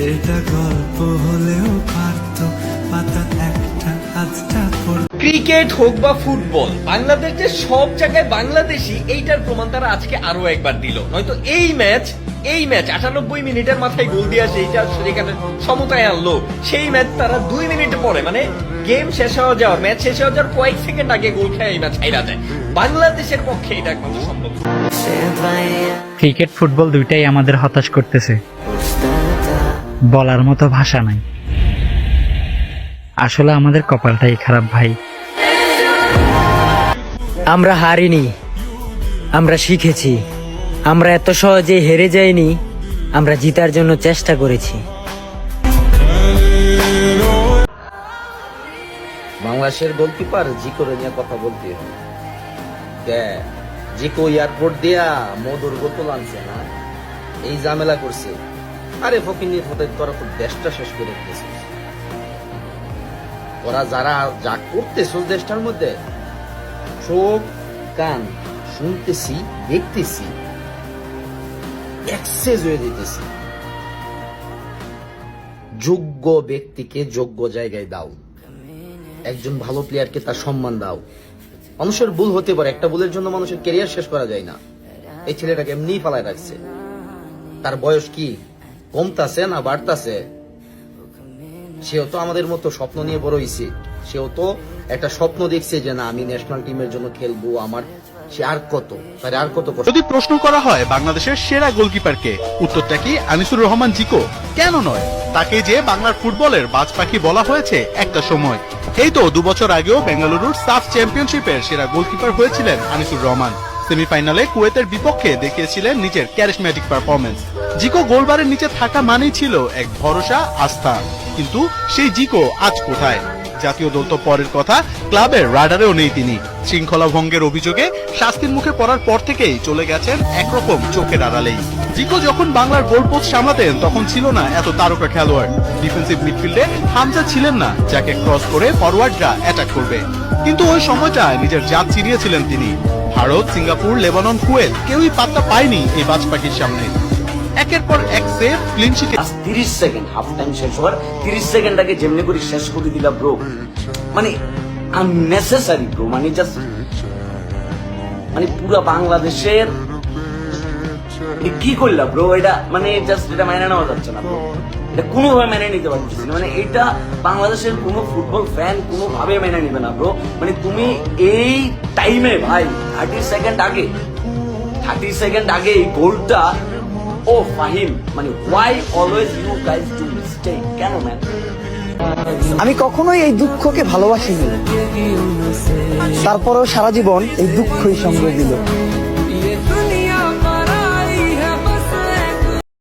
এটা গল্প হলেও পারত পাতা একটা আজটা ক্রিকেট হোক বা ফুটবল, বাংলাদেশ যে সব জায়গায় বাংলাদেশি এইটার প্রমাণ তারা আজকে আরো একবার দিল। নয়তো এই ম্যাচ 98 মিনিটের মাথায় গোল দিয়ে সেইটা সেখানে সমতায় আনলো, সেই ম্যাচ তারা 2 মিনিটে পরে, মানে গেম শেষ হয়ে যাওয়ার, ম্যাচ শেষ হয়ে যাওয়ার কয়েক সেকেন্ড আগে গোল খেয়ে এই ম্যাচ হাইরা যায়। বাংলাদেশের পক্ষে এটা একমাত্র সম্ভব। ক্রিকেট ফুটবল দুইটাই আমাদের হতাশ করতেছে, বলার মতো ভাষা নাই। আসলে আমাদের কপালটাই খারাপ ভাই। আমরা হারিনি, আমরা শিখেছি। আমরা এত সহজে হেরে যাইনি, আমরা জিতার জন্য চেষ্টা করেছি। বাংলাদেশের গোলকিপার জিকোর নিয়ে কথা বলতে জিকো এয়ারপোর্ট দিয়া মধুর বোতল আনছে না, এই ঝামেলা করছে। আরে ফকিনি তোরা তো দেশটা শেষ করে দিয়েছিস। ওরা যারা যা করতেছিস দেশটার মধ্যে, চোখ কান শুনতেছি, দেখতেছি, এক্সেস হয়ে যেতেছি। যোগ্য ব্যক্তিকে যোগ্য জায়গায় দাও, একজন ভালো প্লেয়ারকে তার সম্মান দাও। মানুষের ভুল হতে পারে, একটা ভুলের জন্য মানুষের ক্যারিয়ার শেষ করা যায় না। এই ছেলেটাকে এমনি পালায় রাখছে। তার বয়স কি কমতাছে না বাড়তাছে? সেও তো আমাদের মতো স্বপ্ন নিয়ে বড় হইছে। সেও তো একটা স্বপ্ন দেখছে যে না, আমি ন্যাশনাল টিমের জন্য খেলবো। আমার সে আর কত, তার আর কত। যদি প্রশ্ন করা হয় বাংলাদেশের সেরা গোলকিপারকে, উত্তরটা কি আনিসুর রহমান জিকো? কেন নয়? তাকে যে বাংলার ফুটবলের বাজ পাখি বলা হয়েছে একটা সময়। এই তো 2 বছর আগেও বেঙ্গালুরুর সাফ চ্যাম্পিয়নশিপের সেরা গোলকিপার হয়েছিলেন আনিসুর রহমান। সেমিফাইনালে কুয়েতের বিপক্ষে দেখিয়েছিলেন নিজের ক্যারিশম্যাটিক পারফরমেন্স। জিকো গোলবারের নিচে থাকা মানেই ছিল এক ভরসা, আস্থা। কিন্তু সেই জিকো আজ কোথায়? জাতীয় দল তো পরের কথা, ক্লাবের রাডারেও নেই তিনি। শৃঙ্খলা ভঙ্গের অভিযোগে শাস্তির মুখে পড়ার পর থেকেই চলে গেছেন একরকম চোখের আড়ালেই। জিকো যখন বাংলার গোলপোস্ট সামলাতেন তখন ছিল না এত তারকা খেলোয়াড়। ডিফেন্সিভ মিডফিল্ডে হামজা ছিলেন না, যাকে ক্রস করে ফরওয়ার্ডরা অ্যাটাক করবে। কিন্তু ওই সময়টায় নিজের জাত চিনিয়েছিলেন তিনি। ভারত, সিঙ্গাপুর, লেবানন, কুয়েত কেউই পাত্তা পায়নি এই বাজ পাখির সামনে। একের পর এক save, clean sheet. 30 second half time শেষ হওয়ার 30 সেকেন্ড আগে যেমনি করে শেষ করে দিলা ব্রো, মানে আননেসেসারি ব্রো। মানে জাস্ট মানে পুরো বাংলাদেশের কি করলা ব্রো এটা, মানে জাস্ট এটা মেনে নেওয়া যাচ্ছে না ব্রো। এটা কোনোভাবে মেনে নিতে পারতেছি না। মানে এটা বাংলাদেশের কোনো ফুটবল ফ্যান কোনোভাবে মেনে নিবে না ব্রো। মানে তুমি এই টাইমে ভাই 30 সেকেন্ড আগে এই গোলটা, ও ফাহিম, মানে why always you guys do mistake? কেন ম্যান? আমি কখনোই এই দুঃখকে ভালোবাসিনি, তারপরেও সারা জীবন এই দুঃখই সঙ্গে দিল।